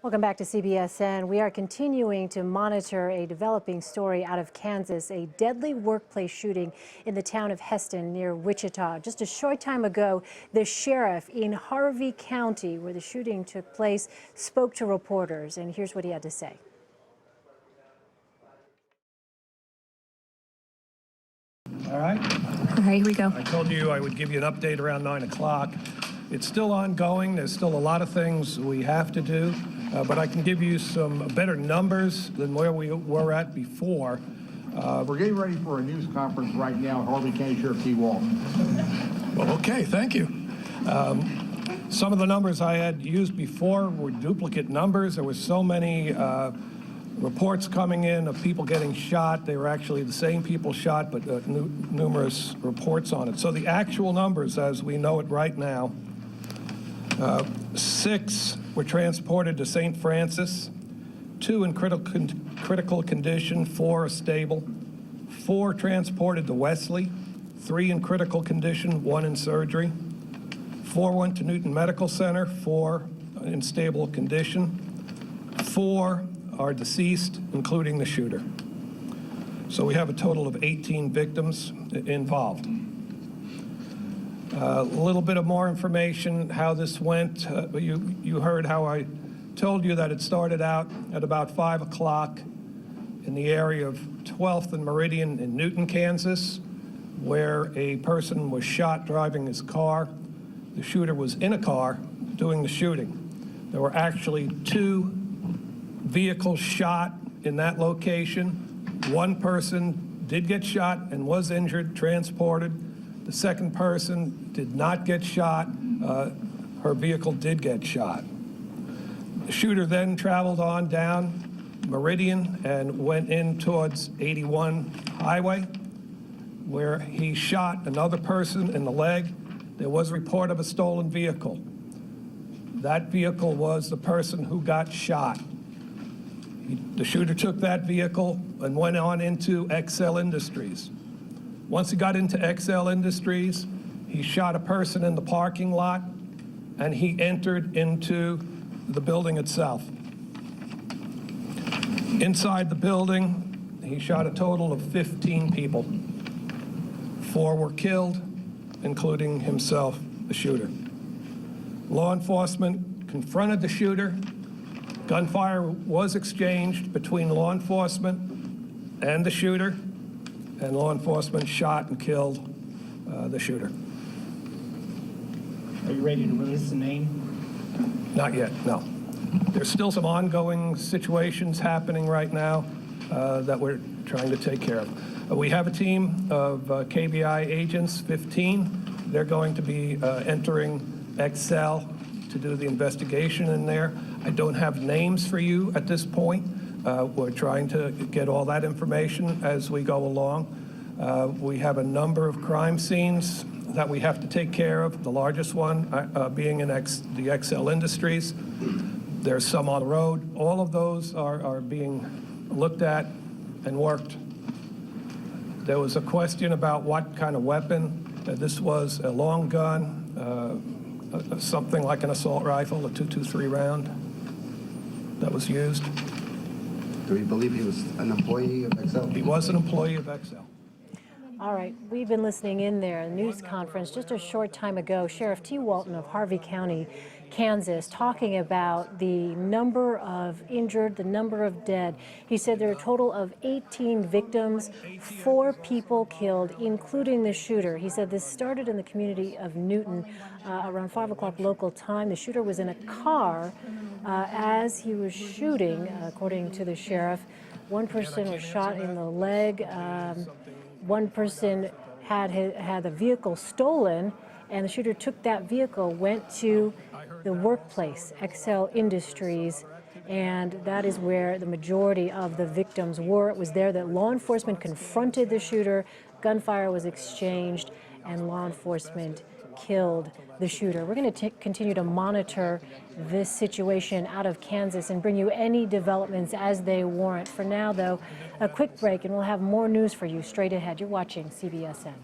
Welcome back to CBSN. We are continuing to monitor a developing story out of Kansas, a deadly workplace shooting in the town of Hesston near Wichita. Just a short time ago, the sheriff in Harvey County, where the shooting took place, spoke to reporters, and here's what he had to say. All right, here we go. I told you I would give you an update around 9 o'clock. It's still ongoing. There's still a lot of things we have to do, but I can give you some better numbers than where we were at before. We're getting ready for a news conference right now at Harvey County Sheriff T. Walton. Well, okay, thank you. Some of the numbers I had used before were duplicate numbers. There were so many reports coming in of people getting shot. They were actually the same people shot, but numerous reports on it. So the actual numbers, as we know it right now, 6 were transported to St. Francis, 2 in critical condition, 4 are stable, 4 transported to Wesley, 3 in critical condition, 1 in surgery, 4 went to Newton Medical Center, 4 in stable condition, 4 are deceased, including the shooter. So we have a total of 18 victims involved. A little bit of more information how this went. You heard how I told you that it started out at about 5 o'clock in the area of 12th and Meridian in Newton, Kansas, where a person was shot driving his car. The shooter was in a car doing the shooting. There were actually 2 vehicles shot in that location. 1 person did get shot and was injured, transported. The second person did not get shot. Her vehicle did get shot. The shooter then traveled on down Meridian and went in towards 81 Highway, where he shot another person in the leg. There was a report of a stolen vehicle. That vehicle was the person who got shot. The shooter took that vehicle and went on into XL Industries. Once he got into XL Industries, he shot a person in the parking lot, and he entered into the building itself. Inside the building, he shot a total of 15 people. 4 were killed, including himself, the shooter. Law enforcement confronted the shooter. Gunfire was exchanged between law enforcement and the shooter, and law enforcement shot and killed the shooter. Are you ready to release the name? Not yet, no. There's still some ongoing situations happening right now that we're trying to take care of. We have a team of KBI agents, 15. They're going to be entering XL to do the investigation in there. I don't have names for you at this point. We're trying to get all that information as we go along. We have a number of crime scenes that we have to take care of, the largest one being in the XL Industries. There's some on the road. All of those are being looked at and worked. There was a question about what kind of weapon. This was a long gun, something like an assault rifle, a .223 round that was used. Do we believe he was an employee of XL? He was an employee of XL. All right, we've been listening in there, a news conference just a short time ago. Sheriff T. Walton of Harvey County, Kansas, talking about the number of injured, the number of dead. He said there are a total of 18 victims, 4 people killed, including the shooter. He said this started in the community of Newton around 5 o'clock local time. The shooter was in a car as he was shooting, according to the sheriff. 1 person was shot in the leg. 1 person had the vehicle stolen, and the shooter took that vehicle, went to the workplace, XL Industries, and that is where the majority of the victims were. It was there that law enforcement confronted the shooter, gunfire was exchanged, and law enforcement killed the shooter. We're going to continue to monitor this situation out of Kansas and bring you any developments as they warrant. For now, though, a quick break, and we'll have more news for you straight ahead. You're watching CBSN.